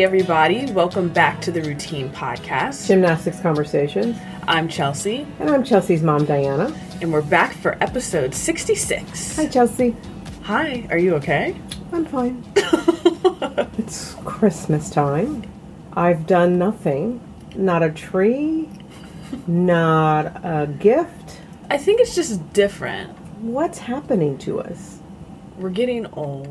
Hey everybody, welcome back to the Routine Podcast. Gymnastics Conversations. I'm Chelsea. And I'm Chelsea's mom, Diana. And we're back for episode 66. Hi, Chelsea. Hi, are you okay? I'm fine. It's Christmas time. I've done nothing. Not a tree. Not a gift. I think it's just different. What's happening to us? We're getting old.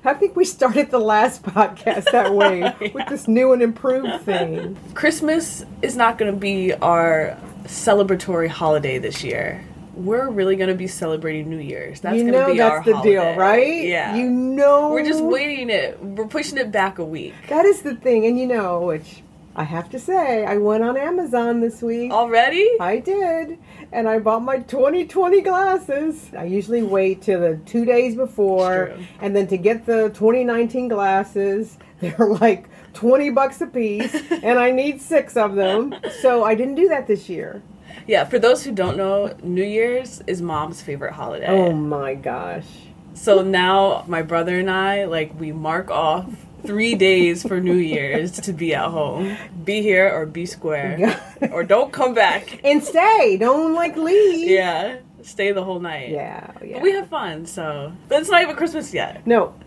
I think we started the last podcast that way with this new and improved thing. Christmas is not going to be our celebratory holiday this year. We're really going to be celebrating New Year's. That's going to be our holiday. That's the deal, right? Yeah. You know. We're just waiting it. We're pushing it back a week. That is the thing. And which I have to say, I went on Amazon this week. Already? I did. And I bought my 2020 glasses. I usually wait till the 2 days before. And then to get the 2019 glasses, they're like $20 a piece. And I need 6 of them. So I didn't do that this year. Yeah, for those who don't know, New Year's is Mom's favorite holiday. Oh my gosh. So now my brother and I, we mark off 3 days for New Year's to be at home. Be here or be square. Or don't come back. And stay. Don't leave. Yeah. Stay the whole night. Yeah. But we have fun, so. But it's not even Christmas yet. Nope.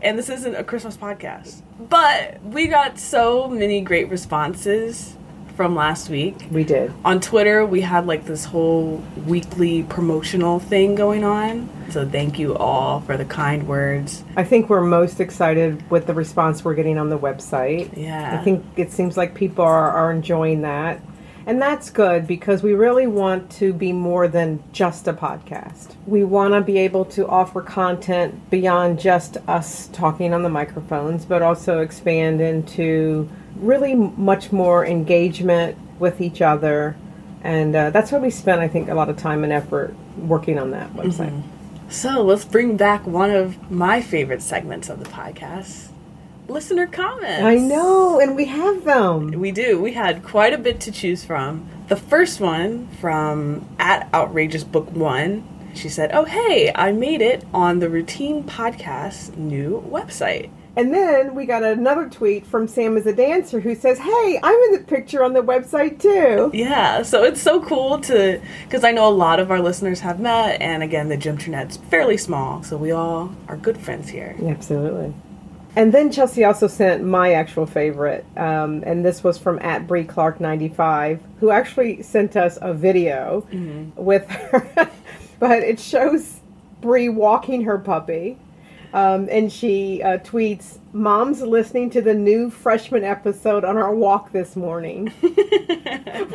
And this isn't a Christmas podcast. But we got so many great responses from last week. We did. On Twitter, we had this whole weekly promotional thing going on. So thank you all for the kind words. I think we're most excited with the response we're getting on the website. Yeah. I think it seems like people are enjoying that. And that's good because we really want to be more than just a podcast. We want to be able to offer content beyond just us talking on the microphones, but also expand into really much more engagement with each other. And that's why we spent, I think, a lot of time and effort working on that website. Mm-hmm. So let's bring back one of my favorite segments of the podcast. Listener comments. I know, and we have them. We do. We had quite a bit to choose from. The first one from @OutrageousBook1. She said, "Oh, hey, I made it on the Routine Podcast new website." And then we got another tweet from Sam is a Dancer who says, "Hey, I'm in the picture on the website too." Yeah, so it's so cool because I know a lot of our listeners have met, and again, the Gymternet's fairly small, so we all are good friends here. Absolutely. And then Chelsea also sent my actual favorite, and this was from @BreeClark95, who actually sent us a video with her, but it shows Bree walking her puppy. And she tweets, "Mom's listening to the new freshman episode on our walk this morning,"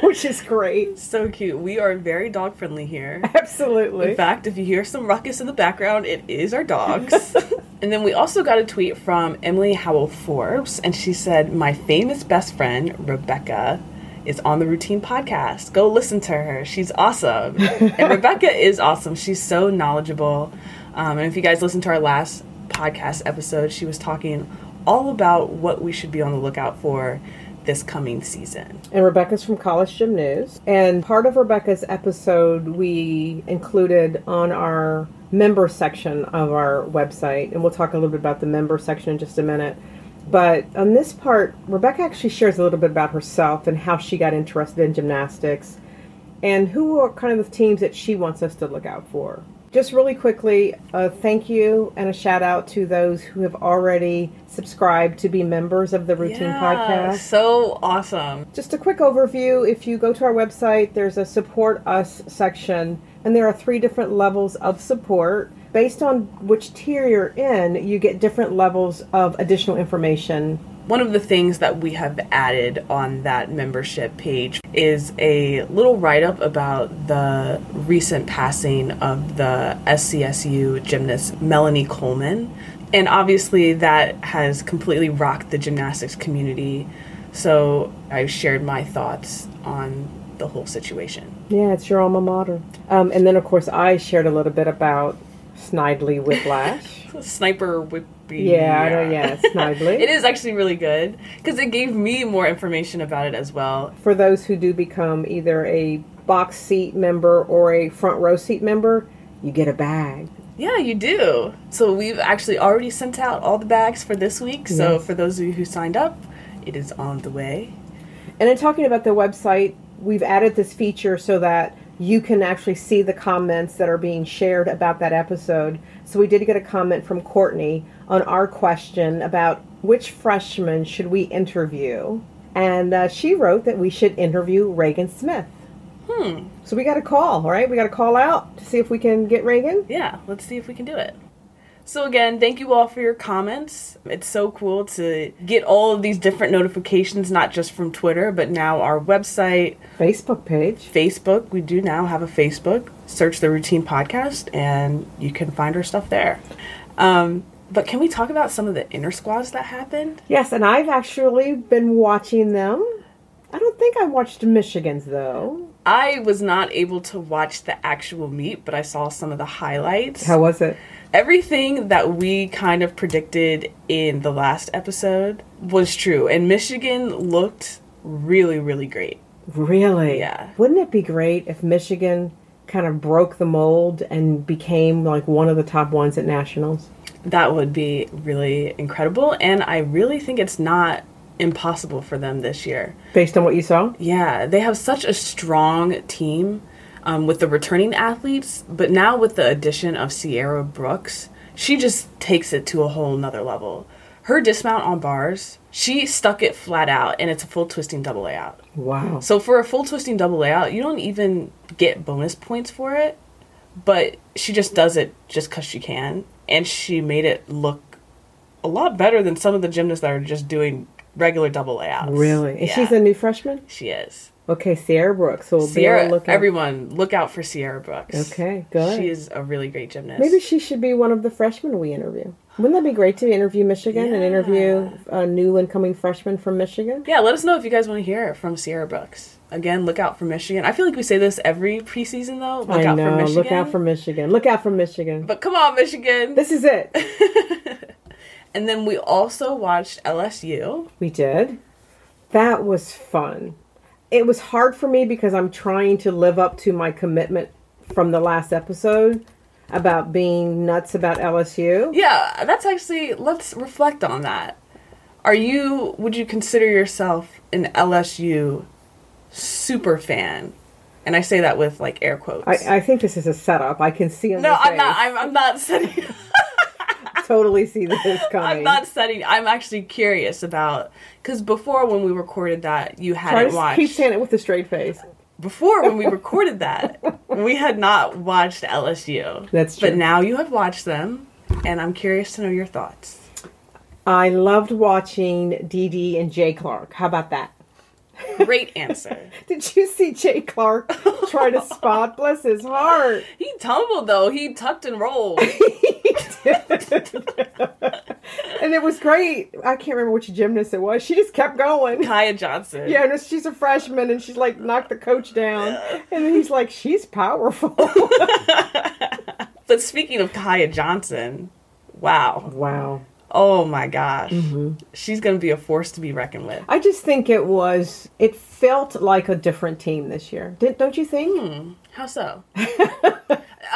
which is great. So cute. We are very dog friendly here. Absolutely. In fact, if you hear some ruckus in the background, it is our dogs. And then we also got a tweet from Emily Howell Forbes, and she said, "My famous best friend, Rebecca, is on the Routine Podcast. Go listen to her. She's awesome." And Rebecca is awesome. She's so knowledgeable. And if you guys listened to our last podcast episode, she was talking all about what we should be on the lookout for this coming season. And Rebecca's from College Gym News. And part of Rebecca's episode we included on our member section of our website. And we'll talk a little bit about the member section in just a minute. But on this part, Rebecca actually shares a little bit about herself and how she got interested in gymnastics and who are kind of the teams that she wants us to look out for. Just really quickly, a thank you and a shout out to those who have already subscribed to be members of the Routine Podcast. So awesome. Just a quick overview. If you go to our website, there's a Support Us section, and there are 3 different levels of support. Based on which tier you're in, you get different levels of additional information. One of the things that we have added on that membership page is a little write-up about the recent passing of the SCSU gymnast Melanie Coleman. And obviously that has completely rocked the gymnastics community. So I shared my thoughts on the whole situation. Yeah, it's your alma mater. And then, of course, I shared a little bit about Snidely Whiplash. Sniper Whippy. Yeah, Snidely. It is actually really good because it gave me more information about it as well. For those who do become either a box seat member or a front row seat member, you get a bag. Yeah, you do. So we've actually already sent out all the bags for this week. So for those of you who signed up, it is on the way. And in talking about the website, we've added this feature so that you can actually see the comments that are being shared about that episode. So we did get a comment from Courtney on our question about which freshman should we interview. And she wrote that we should interview Reagan Smith. So we got a call, all right? We got to call out to see if we can get Reagan. Yeah, let's see if we can do it. So again, thank you all for your comments. It's so cool to get all of these different notifications, not just from Twitter, but now our website. Facebook page. Facebook. We do now have a Facebook. Search the Routine Podcast, and you can find our stuff there. But can we talk about some of the intrasquads that happened? Yes, and I've actually been watching them. I don't think I watched Michigan's, though. I was not able to watch the actual meet, but I saw some of the highlights. How was it? Everything that we kind of predicted in the last episode was true. And Michigan looked really, really great. Really? Yeah. Wouldn't it be great if Michigan kind of broke the mold and became like one of the top ones at nationals? That would be really incredible. And I really think it's not impossible for them this year. Based on what you saw? Yeah. They have such a strong team. With the returning athletes, but now with the addition of Sierra Brooks, she just takes it to a whole nother level. Her dismount on bars, she stuck it flat out, and it's a full twisting double layout. Wow. So for a full twisting double layout, you don't even get bonus points for it, but she just does it just because she can, and she made it look a lot better than some of the gymnasts that are just doing regular double layouts. Really? And yeah. She's a new freshman? She is. Okay, Sierra Brooks. So we'll Sierra, be on the lookout. everyone, look out for Sierra Brooks. Okay, good. She is a really great gymnast. Maybe she should be one of the freshmen we interview. Wouldn't that be great to interview Michigan and interview a new incoming freshman from Michigan? Yeah, let us know if you guys want to hear from Sierra Brooks. Again, look out for Michigan. I feel like we say this every preseason, though. Look out for Michigan. Look out for Michigan. Look out for Michigan. But come on, Michigan. This is it. And then we also watched LSU. We did. That was fun. It was hard for me because I'm trying to live up to my commitment from the last episode about being nuts about LSU. Yeah, that's actually, let's reflect on that. Would you consider yourself an LSU super fan? And I say that with like air quotes. I think this is a setup. I can see on No, your face. I'm not setting Totally see this coming. I'm actually curious about, because before when we recorded that, you hadn't watched. Keep saying it with a straight face. Before when we recorded that, we had not watched LSU. That's true. But now you have watched them, and I'm curious to know your thoughts. I loved watching Dee Dee and Jay Clark. How about that? Great answer. Did you see Jay Clark try to spot? Bless his heart. He tumbled, though. He tucked and rolled. And it was great. I can't remember which gymnast it was. She just kept going. Kaya Johnson. Yeah, and she's a freshman, and she's like knocked the coach down. Yeah. And then he's like, she's powerful. But speaking of Kaya Johnson, wow. Wow. Oh my gosh. Mm-hmm. She's going to be a force to be reckoned with. I just think it felt like a different team this year. Don't you think? How so?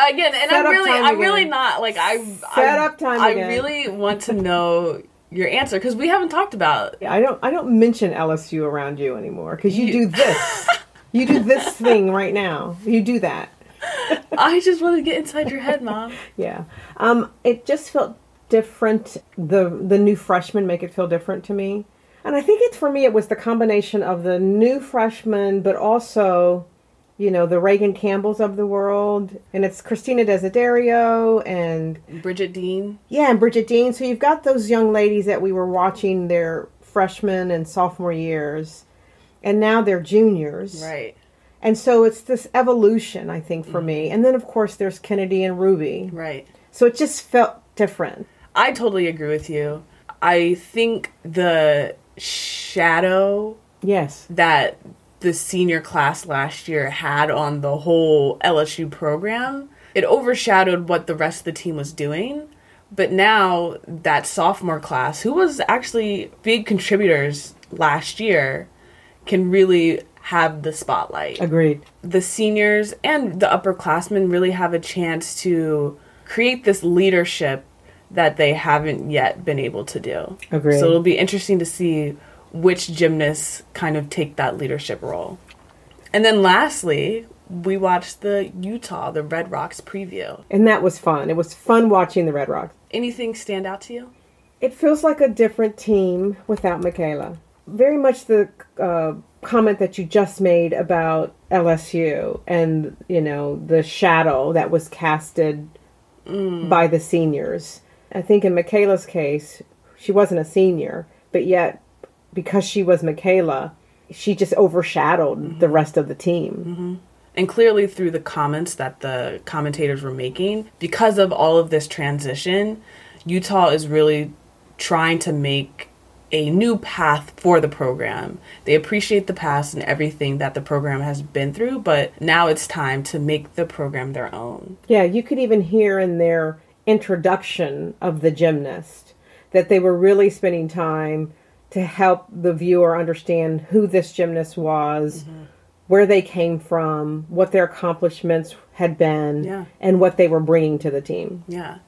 Again, and I'm really not like I really want to know your answer because we haven't talked about. Yeah, I don't mention LSU around you anymore because you do this. You do this thing right now. You do that. I just want to get inside your head, Mom. Yeah. It just felt different. The new freshmen make it feel different to me. And I think for me it was the combination of the new freshmen, but also, you know, the Reagan Campbells of the world. And it's Christina Desiderio and Bridget Dean. Yeah, and Bridget Dean. So you've got those young ladies that we were watching their freshman and sophomore years. And now they're juniors. Right. And so it's this evolution, I think, for me. And then, of course, there's Kennedy and Ruby. Right. So it just felt different. I totally agree with you. I think the shadow that the senior class last year had on the whole LSU program, it overshadowed what the rest of the team was doing. But now that sophomore class, who was actually big contributors last year, can really have the spotlight. Agreed. The seniors and the upperclassmen really have a chance to create this leadership that they haven't yet been able to do. Agreed. So it'll be interesting to see which gymnasts kind of take that leadership role. And then lastly, we watched the Red Rocks preview. And that was fun. It was fun watching the Red Rocks. Anything stand out to you? It feels like a different team without Michaela. Very much the comment that you just made about LSU and, the shadow that was casted by the seniors. I think in Michaela's case, she wasn't a senior, but yet because she was Michaela, she just overshadowed the rest of the team. And clearly through the comments that the commentators were making, because of all of this transition, Utah is really trying to make a new path for the program. They appreciate the past and everything that the program has been through, but now it's time to make the program their own. Yeah, you could even hear in their introduction of the gymnast that they were really spending time to help the viewer understand who this gymnast was, where they came from, what their accomplishments had been, and what they were bringing to the team. Yeah.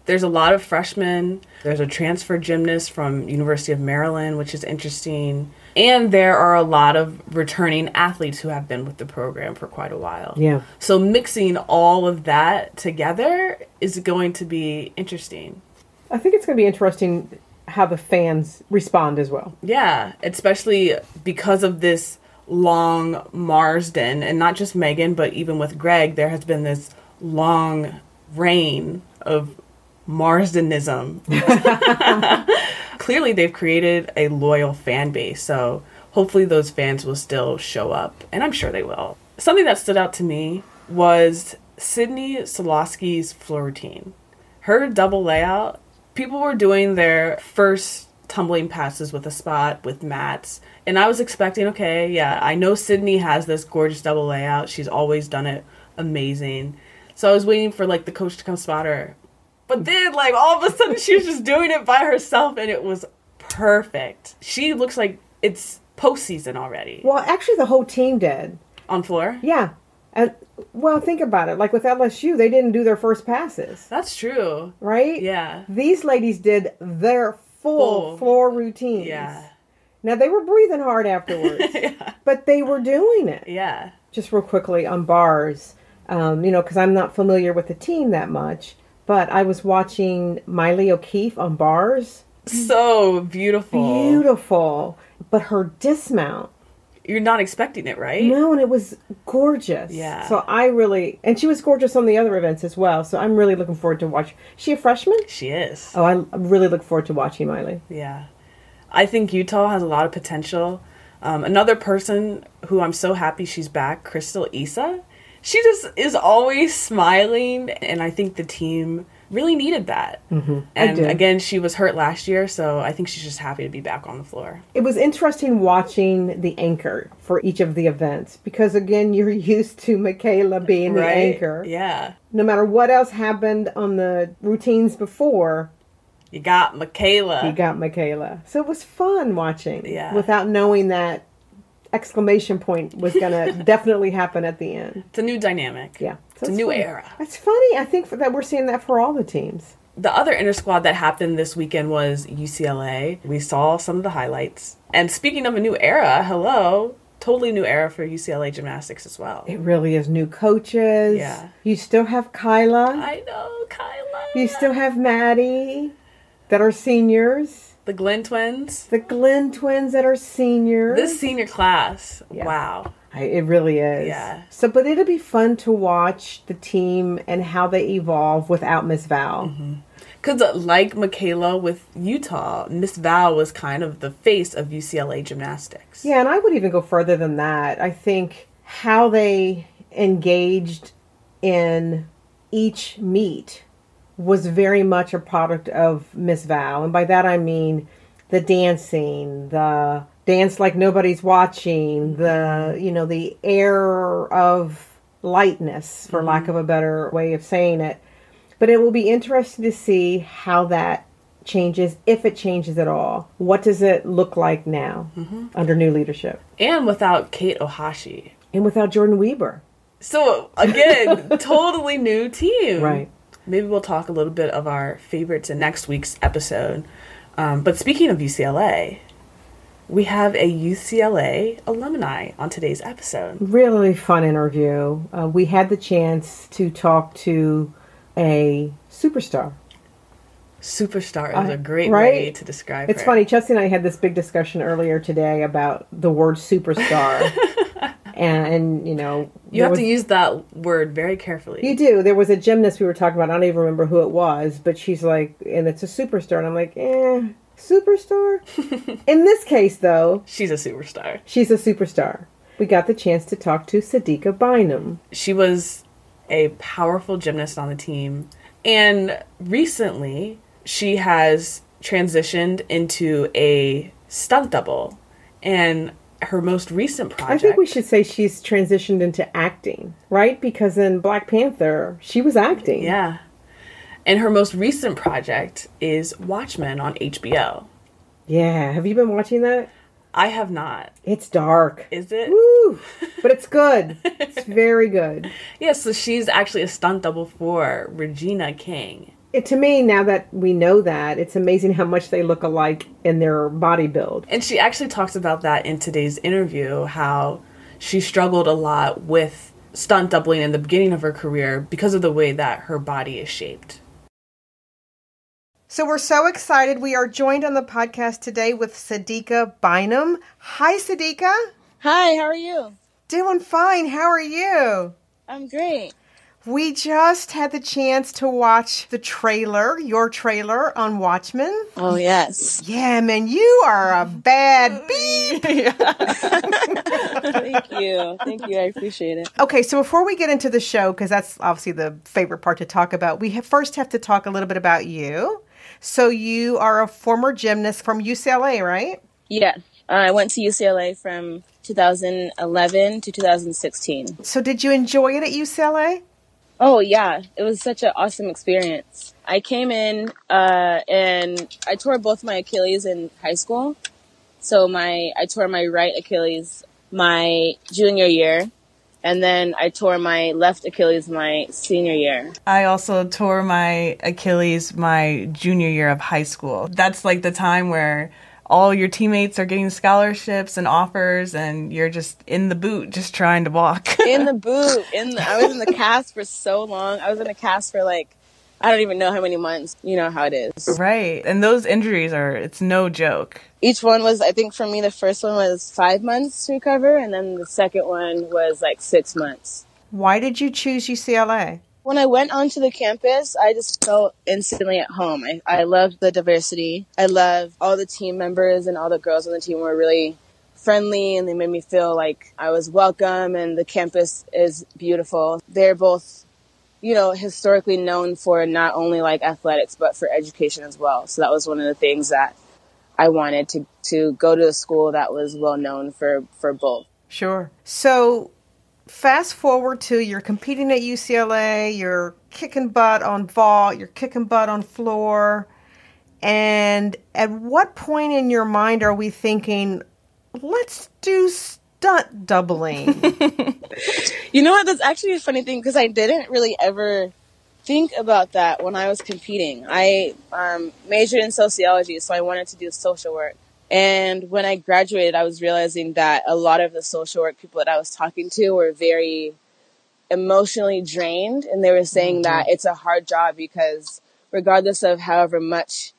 There's a lot of freshmen. There's a transfer gymnast from University of Maryland, which is interesting. And there are a lot of returning athletes who have been with the program for quite a while. Yeah. So mixing all of that together is going to be interesting. I think it's going to be interesting how the fans respond as well. Yeah, especially because of this long Marsden, and not just Megan, but even with Greg, there has been this long reign of Marsdenism. Clearly, they've created a loyal fan base, so hopefully those fans will still show up, and I'm sure they will. Something that stood out to me was Sydney Solosky's floor routine. Her double layout, people were doing their first tumbling passes with a spot, with mats, and I was expecting, okay, yeah, I know Sydney has this gorgeous double layout. She's always done it amazing. So I was waiting for, the coach to come spot her. But then, all of a sudden, she was just doing it by herself, and it was perfect. She looks like it's postseason already. Well, actually, the whole team did. On floor? Yeah. And, think about it. Like with LSU, they didn't do their first passes. That's true. Right? Yeah. These ladies did their full floor routines. Yeah. Now, they were breathing hard afterwards. Yeah. But they were doing it. Yeah. Just real quickly on bars, because I'm not familiar with the team that much. But I was watching Miley O'Keefe on bars. So beautiful. Beautiful. But her dismount. You're not expecting it, right? No, and it was gorgeous. Yeah. So and she was gorgeous on the other events as well. So I'm really looking forward to watch. Is she a freshman? She is. Oh, I really look forward to watching Miley. Yeah. I think Utah has a lot of potential. Another person who I'm so happy she's back, Crystal Issa. She just is always smiling, and I think the team really needed that. Mm-hmm. And again, she was hurt last year, so I think she's just happy to be back on the floor. It was interesting watching the anchor for each of the events, because again, you're used to Michaela being the anchor. Yeah. No matter what else happened on the routines before, you got Michaela. So it was fun watching. Yeah. Without knowing that exclamation point was going to definitely happen at the end. It's a new dynamic. Yeah. So it's a new era. It's funny. I think that we're seeing that for all the teams. The other inter-squad that happened this weekend was UCLA. We saw some of the highlights. And speaking of a new era, totally new era for UCLA gymnastics as well. It really is. New coaches. Yeah. You still have Kyla. I know, Kyla. You still have Maddie that are seniors. The Glenn twins. That are seniors. This senior class. Yeah. Wow. It really is. Yeah. So, but it'll be fun to watch the team and how they evolve without Miss Val. Because like Michaela with Utah, Miss Val was kind of the face of UCLA gymnastics. Yeah, and I would even go further than that. I think how they engaged in each meet was very much a product of Miss Val. And by that I mean the dancing, the dance like nobody's watching, the air of lightness, for lack of a better way of saying it. But it will be interesting to see how that changes, if it changes at all. What does it look like now under new leadership? And without Kate Ohashi. And without Jordan Weber. So, again, totally new team. Right. Maybe we'll talk a little bit of our favorites in next week's episode. But speaking of UCLA, we have a UCLA alumni on today's episode. Really fun interview. We had the chance to talk to a superstar. Superstar is a great way to describe It's her. funny, Chelsea and I had this big discussion earlier today about the word superstar. and, you know... You have to use that word very carefully. You do. There was a gymnast we were talking about. I don't even remember who it was, but she's like, and it's a superstar. And I'm like, superstar? In this case, though... She's a superstar. She's a superstar. We got the chance to talk to Sadiqua Bynum. She was a powerful gymnast on the team. And recently, she has transitioned into a stunt double. And her most recent project... I think we should say she's transitioned into acting, right? Because in Black Panther, she was acting. Yeah. And her most recent project is Watchmen on HBO. Yeah. Have you been watching that? I have not. It's dark. Is it? Woo! But it's good. It's very good. Yeah, so she's actually a stunt double for Regina King. To me, now that we know that, it's amazing how much they look alike in their body build. And she actually talks about that in today's interview, how she struggled a lot with stunt doubling in the beginning of her career because of the way that her body is shaped. So we're so excited. We are joined on the podcast today with Sadiqua Bynum. Hi, Sadiqua. Hi, how are you? Doing fine. How are you? I'm great. We just had the chance to watch the trailer, your trailer on Watchmen. Oh, yes. Yeah, man, you are a bad beep. Thank you. Thank you. I appreciate it. Okay, so before we get into the show, because that's obviously the favorite part to talk about, we first have to talk a little bit about you. So you are a former gymnast from UCLA, right? Yes. I went to UCLA from 2011 to 2016. So did you enjoy it at UCLA? Oh, yeah. It was such an awesome experience. I came in and I tore both my Achilles in high school. So I tore my right Achilles my junior year. And then I tore my left Achilles my senior year. I also tore my Achilles my junior year of high school. That's like the time where all your teammates are getting scholarships and offers, and you're just in the boot, just trying to walk. In the boot. I was in the cast for so long. I was in a cast for I don't even know how many months. You know how it is. Right. And those injuries it's no joke. Each one was, I think for me, the first one was 5 months to recover, and then the second one was 6 months. Why did you choose UCLA? When I went onto the campus, I just felt instantly at home. I loved the diversity. I loved all the team members, and all the girls on the team were really friendly, and they made me feel like I was welcome, and the campus is beautiful. They're both, historically known for not only athletics, but for education as well. So that was one of the things that I wanted to go to a school that was well known for both. Sure. So fast forward to you're competing at UCLA, you're kicking butt on vault, you're kicking butt on floor. And at what point in your mind are we thinking, let's do stunt doubling? You know what? That's actually a funny thing because I didn't really ever think about that when I was competing. I majored in sociology, so I wanted to do social work. And when I graduated, I was realizing that a lot of the social work people that I was talking to were very emotionally drained. And they were saying that it's a hard job because regardless of however much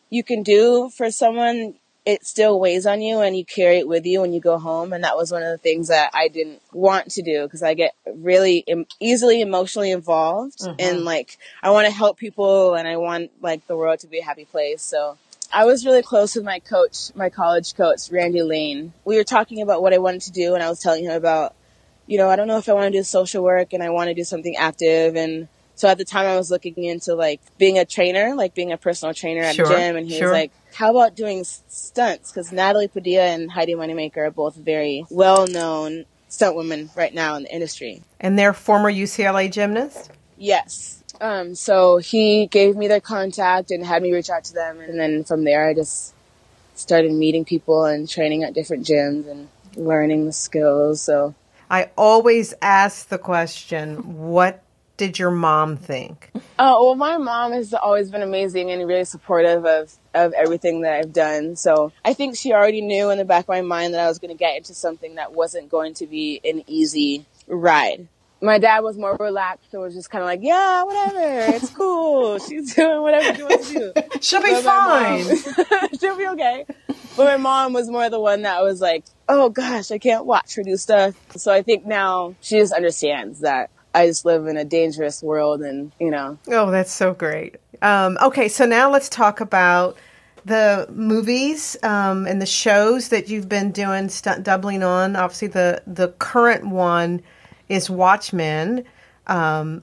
you can do for someone, it still weighs on you and you carry it with you when you go home. And that was one of the things that I didn't want to do because I get really easily emotionally involved. And I want to help people and I want the world to be a happy place. So I was really close with my coach, my college coach, Randy Lane. We were talking about what I wanted to do, and I was telling him about, I don't know if I want to do social work, and I want to do something active. And so at the time, I was looking into, being a trainer, being a personal trainer at a gym. And he was like, how about doing stunts? Because Natalie Padilla and Heidi Moneymaker are both very well-known stunt women right now in the industry. And they're former UCLA gymnasts? Yes. So he gave me their contact and had me reach out to them. And then from there, I just started meeting people and training at different gyms and learning the skills. So I always ask the question, what did your mom think? Oh, well, my mom has always been amazing and really supportive of everything that I've done. So I think she already knew in the back of my mind that I was going to get into something that wasn't going to be an easy ride. My dad was more relaxed and was just kind of like, yeah, whatever, it's cool. She's doing whatever she wants to do. She'll be fine. She'll be okay. But my mom was more the one that was like, oh gosh, I can't watch her do stuff. So I think now she just understands that I just live in a dangerous world and, you know. Oh, that's so great. Okay, so now let's talk about the movies and the shows that you've been doing stunt doubling on. Obviously, the current one is Watchmen,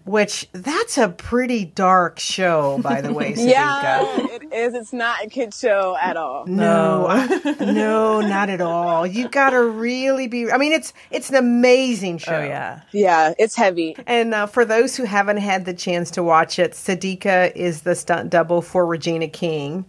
which that's a pretty dark show, by the way, Sadiqua. Yeah, it is. It's not a kid show at all. No, no, not at all. You got to really be. I mean, it's an amazing show. Oh yeah, yeah, it's heavy. And for those who haven't had the chance to watch it, Sadiqua is the stunt double for Regina King.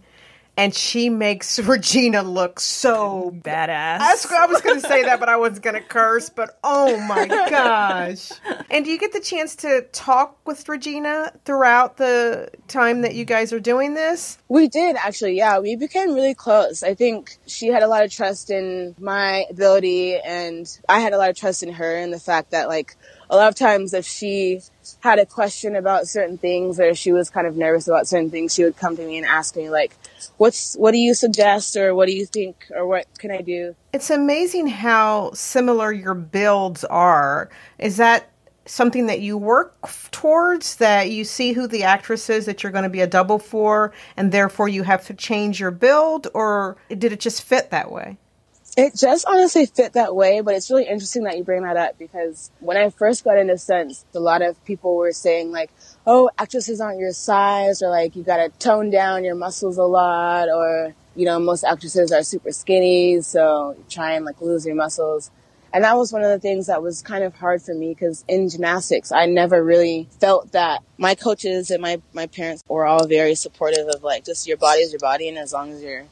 And she makes Regina look so badass. I was going to say that, but I wasn't going to curse. But oh my gosh. And do you get the chance to talk with Regina throughout the time that you guys are doing this? We did, actually, yeah. We became really close. I think she had a lot of trust in my ability, and I had a lot of trust in her, and the fact that, like, a lot of times if she had a question about certain things or she was kind of nervous about certain things, she would come to me and ask me, like, what do you suggest, or what do you think, or what can I do? It's amazing how similar your builds are. Is that something that you work towards, that you see who the actress is that you're going to be a double for, and therefore you have to change your build, or did it just fit that way? It just honestly fit that way, but it's really interesting that you bring that up, because when I first got into stunts, a lot of people were saying, like, oh, actresses aren't your size, or like, you gotta tone down your muscles a lot, or, you know, most actresses are super skinny, so you try and like lose your muscles. And that was one of the things that was kind of hard for me, because in gymnastics, I never really felt that. My coaches and my parents were all very supportive of, like, just your body is your body, and as long as you're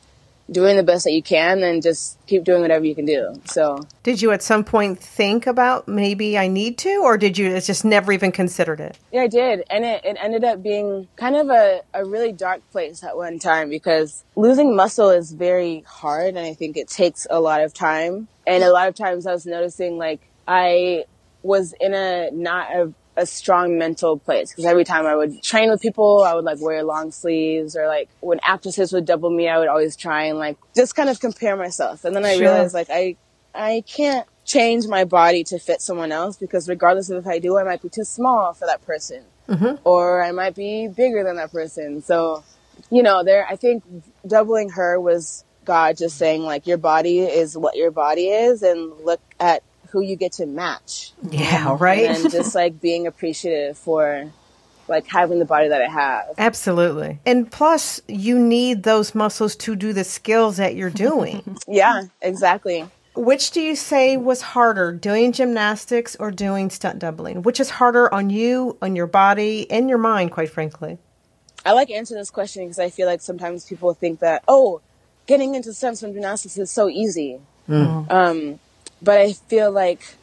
doing the best that you can, then just keep doing whatever you can do. So, did you at some point think about maybe I need to, or did you just never even considered it? Yeah, I did. And it ended up being kind of a really dark place at one time, because losing muscle is very hard, and I think it takes a lot of time. And a lot of times I was noticing, like, I was in not a strong mental place, because every time I would train with people, I would like wear long sleeves, or like when actresses would double me, I would always try and like just kind of compare myself. And then I realized, like, I can't change my body to fit someone else, because regardless of if I do, I might be too small for that person, or I might be bigger than that person. So, you know, I think doubling her was God just saying, like, your body is what your body is, and look at who you get to match. Yeah, right. And just like being appreciative for like having the body that I have. Absolutely. And plus, you need those muscles to do the skills that you're doing. Yeah, exactly. Which do you say was harder, doing gymnastics or doing stunt doubling? Which is harder on you, on your body, and your mind, quite frankly? I like answering this question because I feel like sometimes people think that, oh, getting into stunts from gymnastics is so easy. But I feel like,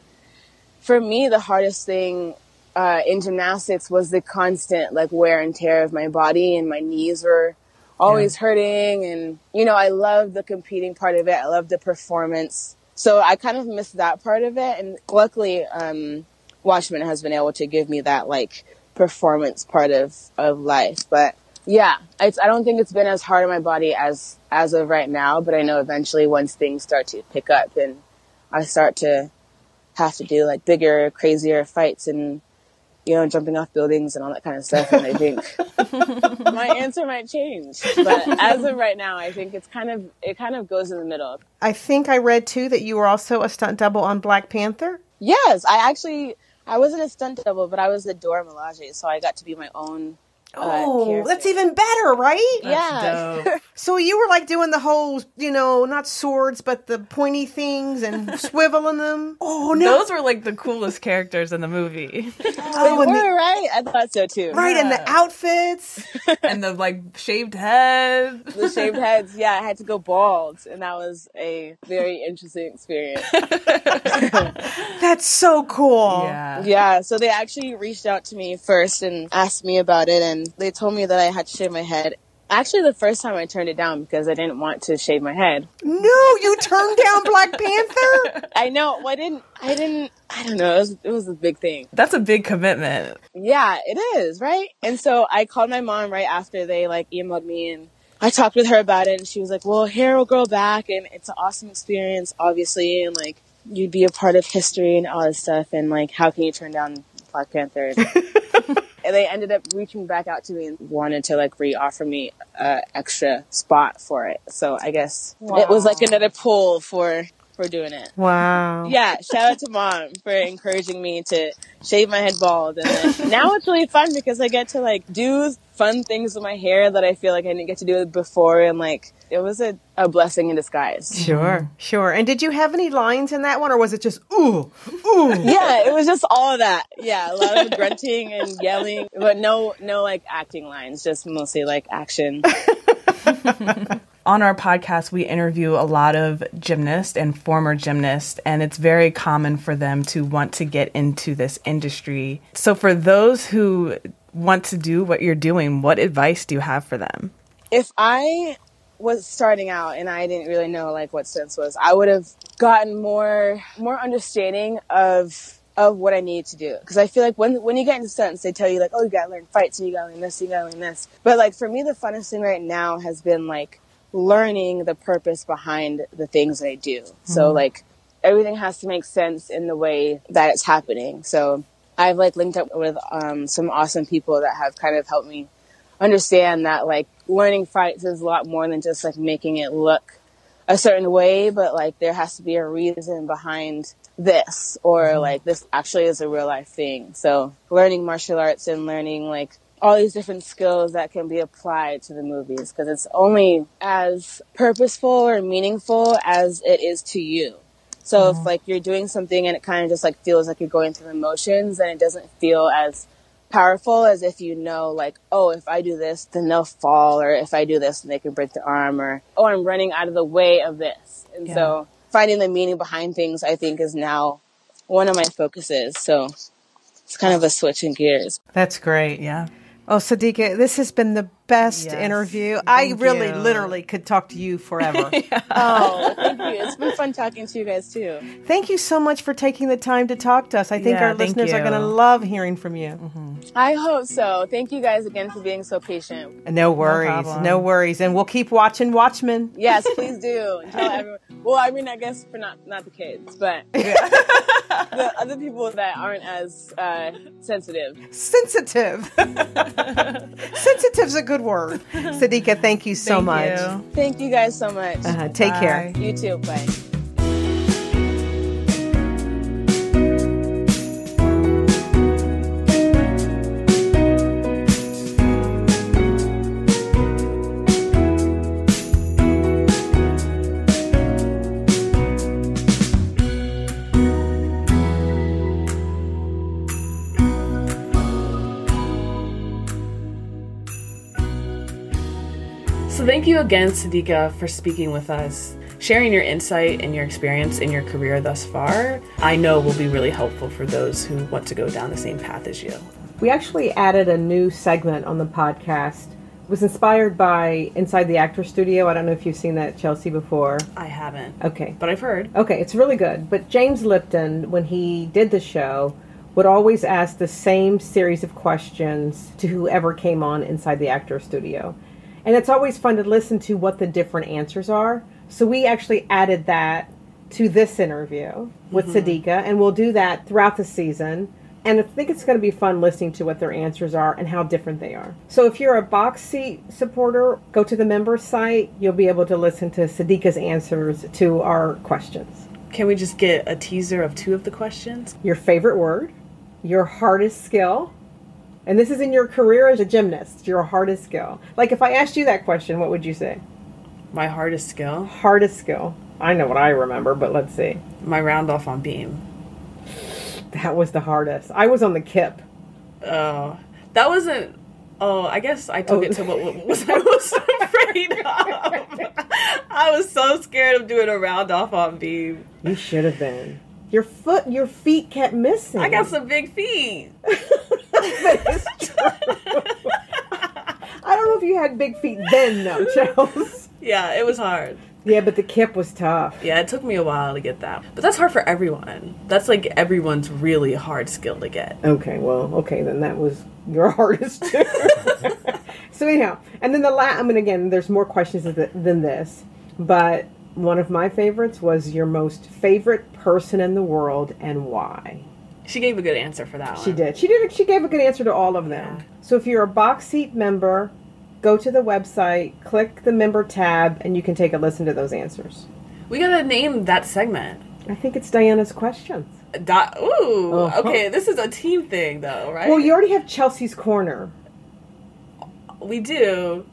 for me, the hardest thing in gymnastics was the constant, like, wear and tear of my body, and my knees were always hurting. And, you know, I love the competing part of it. I love the performance. So I kind of missed that part of it. And luckily, Watchmen has been able to give me that, like, performance part of life. But yeah, I don't think it's been as hard on my body as of right now. But I know eventually, once things start to pick up and I start to have to do like bigger, crazier fights and, you know, jumping off buildings and all that kind of stuff, and I think my answer might change. But as of right now, I think it kind of goes in the middle. I think I read too that you were also a stunt double on Black Panther. Yes, I wasn't a stunt double, but I was the Dora Milaje, so I got to be my own Oh, that's even better, right? Yeah. Dope. So you were like doing the whole, not swords, but the pointy things and swiveling them. Oh, no. Those were like the coolest characters in the movie. They were, right? I thought so too. Right, and the outfits. And the like shaved head. The shaved heads, yeah, I had to go bald, and that was a very interesting experience. That's so cool. Yeah. Yeah, so they actually reached out to me first and asked me about it, and they told me that I had to shave my head. Actually, the first time I turned it down because I didn't want to shave my head. No, you turned down Black Panther? I know. Well, I don't know. It was a big thing. That's a big commitment. Yeah, it is, right? And so I called my mom right after they like emailed me, and I talked with her about it, and she was like, well, hair will grow back, and it's an awesome experience, obviously, and like you'd be a part of history and all this stuff, and like how can you turn down Black Panther? And they ended up reaching back out to me and wanted to like re-offer me an extra spot for it. So I guess it was like another pull for doing it. Wow. Yeah, shout out to Mom for encouraging me to shave my head bald. And then now it's really fun because I get to like do fun things with my hair that I feel like I didn't get to do before. And like, it was a blessing in disguise. Sure. And did you have any lines in that one, or was it just, ooh? Yeah, it was just all of that. Yeah, a lot of grunting and yelling, but no like acting lines, just mostly like action. On our podcast, we interview a lot of gymnasts and former gymnasts, and it's very common for them to want to get into this industry. So for those who want to do what you're doing, what advice do you have for them? If I was starting out and I didn't really know like what stunts was, I would have gotten more understanding of what I needed to do. Because I feel like when you get into stunts, they tell you like, oh, you gotta learn fights and you gotta learn this, you gotta learn this. But like for me, the funnest thing right now has been like learning the purpose behind the things that I do. So like everything has to make sense in the way that it's happening. So I've like linked up with some awesome people that have kind of helped me understand that like learning fights is a lot more than just like making it look a certain way, but like there has to be a reason behind this, or like this actually is a real life thing. So learning martial arts and learning like all these different skills that can be applied to the movies, because it's only as purposeful or meaningful as it is to you. So if like you're doing something and it kind of just like feels like you're going through the motions, then it doesn't feel as powerful as if you know like, oh, if I do this, then they'll fall, or if I do this, then they can break their arm, or oh, I'm running out of the way of this. And so finding the meaning behind things, I think, is now one of my focuses. So it's kind of a switch in gears. That's great. Yeah. Oh, Sadiqua, this has been the best interview. I really, you. literally could talk to you forever. Oh, thank you. It's been fun talking to you guys, too. Thank you so much for taking the time to talk to us. I think our listeners are going to love hearing from you. I hope so. Thank you guys again for being so patient. No worries. No worries. And we'll keep watching Watchmen. Yes, please do. And tell everyone. Well, I mean, I guess for not the kids, but the other people that aren't as sensitive. Sensitive. Sensitive's a good word. Sadiqua, thank you so much. Thank you guys so much. Take care. You too. Bye. So thank you again, Sadiqua, for speaking with us, sharing your insight and your experience in your career thus far. I know will be really helpful for those who want to go down the same path as you. We actually added a new segment on the podcast. It was inspired by Inside the Actor Studio. I don't know if you've seen that, Chelsea, before. I haven't. Okay. But I've heard. Okay, it's really good. But James Lipton, when he did the show, would always ask the same series of questions to whoever came on Inside the Actor Studio. And it's always fun to listen to what the different answers are. So we actually added that to this interview with Sadiqua, and we'll do that throughout the season. And I think it's going to be fun listening to what their answers are and how different they are. So if you're a box seat supporter, go to the members site. You'll be able to listen to Sadiqa's answers to our questions. Can we just get a teaser of 2 of the questions? Your favorite word, your hardest skill, And this is in your career as a gymnast, your hardest skill. Like, if I asked you that question, what would you say? My hardest skill? Hardest skill. I know what I remember, but let's see. My round off on beam. That was the hardest. I was on the kip. Oh, that wasn't... Oh, I guess I took it to what was I was afraid of. I was so scared of doing a round off on beam. You should have been. Your feet kept missing. I got some big feet. That is true. I don't know if you had big feet then, though, Chels. Yeah, it was hard. Yeah, but the kip was tough. Yeah, it took me a while to get that. But that's hard for everyone. That's like everyone's really hard skill to get. Okay, then that was your hardest too. So anyhow, and then again, there's more questions than this, but one of my favorites was your most favorite person in the world and why. She gave a good answer for that one. She did. She gave a good answer to all of them. Yeah. So if you're a Box Seat member, go to the website, click the member tab, and you can take a listen to those answers. We gotta name that segment. I think it's Diana's questions. Okay, this is a team thing though, right? Well, you already have Chelsea's Corner. We do.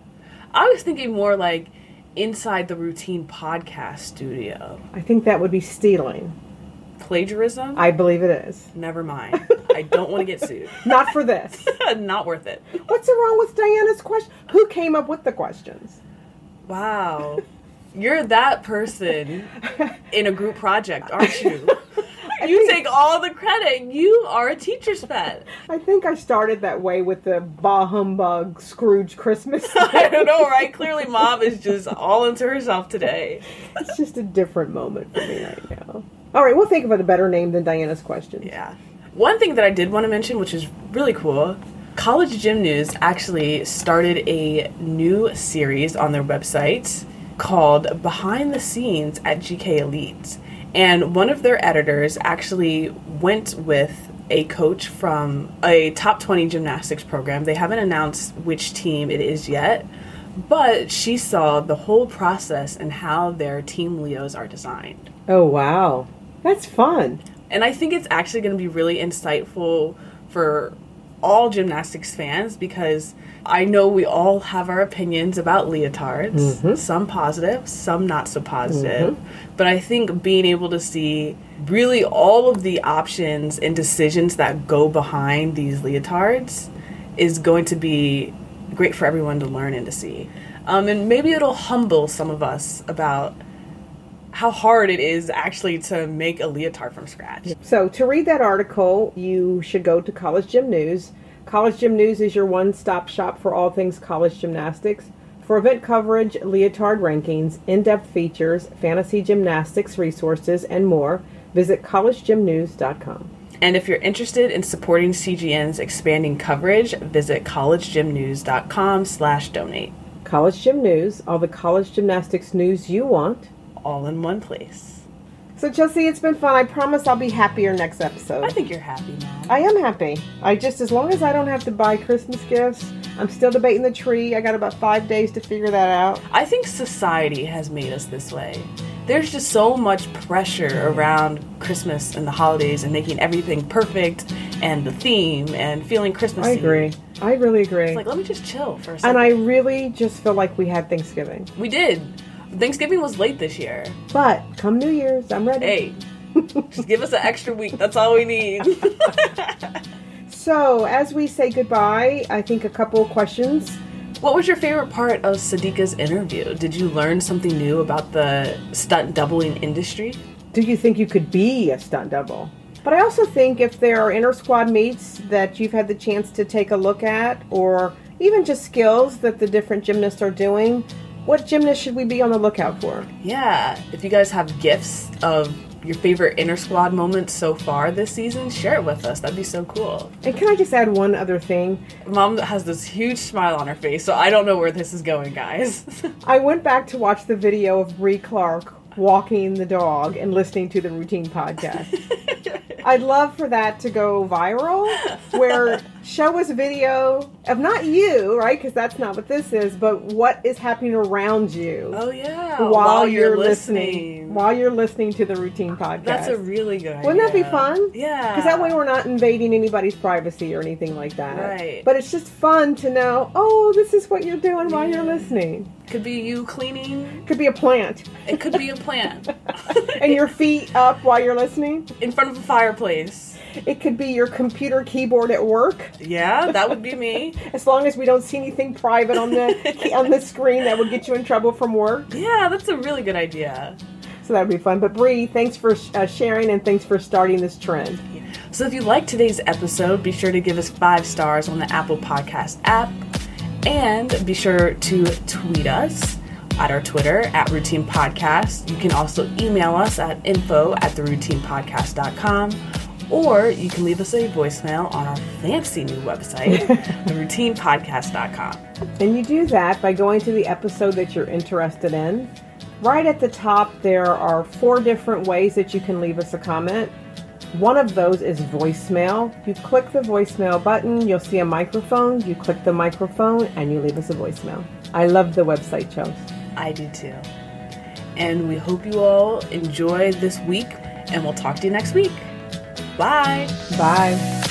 I was thinking more like inside the routine podcast studio. I think that would be stealing. Plagiarism? I believe it is. Never mind. I don't want to get sued. Not for this. Not worth it. What's wrong with Diana's question? Who came up with the questions? Wow. You're that person in a group project, aren't you? You take all the credit. You are a teacher's pet. I think I started that way with the bah humbug Scrooge Christmas. I don't know, right? Clearly Mom is just all into herself today. It's just a different moment for me right now. All right, we'll think of a better name than Diana's questions. Yeah. One thing that I did want to mention, which is really cool, College Gym News actually started a new series on their website called Behind the Scenes at GK Elite. And one of their editors actually went with a coach from a top 20 gymnastics program. They haven't announced which team it is yet, but she saw the whole process and how their Team Leos are designed. Oh, wow. That's fun. And I think it's actually going to be really insightful for all gymnastics fans because I know we all have our opinions about leotards, mm-hmm. some positive, some not so positive. Mm-hmm. But I think being able to see really all of the options and decisions that go behind these leotards is going to be great for everyone to learn and to see. And maybe it'll humble some of us about how hard it is actually to make a leotard from scratch. So to read that article, you should go to College Gym News. College Gym News is your one-stop shop for all things college gymnastics. For event coverage, leotard rankings, in-depth features, fantasy gymnastics resources, and more, visit collegegymnews.com. And if you're interested in supporting CGN's expanding coverage, visit collegegymnews.com/donate. College Gym News, all the college gymnastics news you want, all in one place. So Chelsea, it's been fun. I promise I'll be happier next episode. I think you're happy now. I am happy. As long as I don't have to buy Christmas gifts, I'm still debating the tree. I got about 5 days to figure that out. I think society has made us this way. There's just so much pressure around Christmas and the holidays and making everything perfect and the theme and feeling Christmassy. I agree. I really agree. It's like, let me just chill for a second. And I really just feel like we had Thanksgiving. We did. Thanksgiving was late this year. But come New Year's, I'm ready. Hey, just give us an extra week. That's all we need. So, as we say goodbye, I think a couple of questions. What was your favorite part of Sadiqa's interview? Did you learn something new about the stunt doubling industry? Do you think you could be a stunt double? But I also think if there are inter-squad meets that you've had the chance to take a look at, or even just skills that the different gymnasts are doing, what gymnast should we be on the lookout for? Yeah, if you guys have gifs of your favorite inter-squad moments so far this season, share it with us. That'd be so cool. And can I just add one other thing? Mom has this huge smile on her face, so I don't know where this is going, guys. I went back to watch the video of Bree Clark walking the dog and listening to the Routine podcast. I'd love for that to go viral, where show us a video of not you, right? Because that's not what this is, but what is happening around you. Oh, yeah. While you're listening. while you're listening to the Routine Podcast. That's a really good idea. Wouldn't that be fun? Yeah. Because that way we're not invading anybody's privacy or anything like that. Right. But it's just fun to know, oh, this is what you're doing while you're listening. Could be you cleaning. Could be a plant. It could be a plant. And your feet up while you're listening. In front of a fireplace. It could be your computer keyboard at work. Yeah, that would be me. As long as we don't see anything private on the screen that would get you in trouble from work. Yeah, that's a really good idea. So that would be fun. But Bree, thanks for sharing and thanks for starting this trend. So if you liked today's episode, be sure to give us 5 stars on the Apple Podcast app. And be sure to tweet us at our Twitter at Routine Podcast. You can also email us at info@theroutinepodcast.com. Or you can leave us a voicemail on our fancy new website, theroutinepodcast.com. And you do that by going to the episode that you're interested in. Right at the top, there are 4 different ways that you can leave us a comment. One of those is voicemail. You click the voicemail button, you'll see a microphone. You click the microphone and you leave us a voicemail. I love the website, Chels. I do too. And we hope you all enjoy this week, and we'll talk to you next week. Bye. Bye.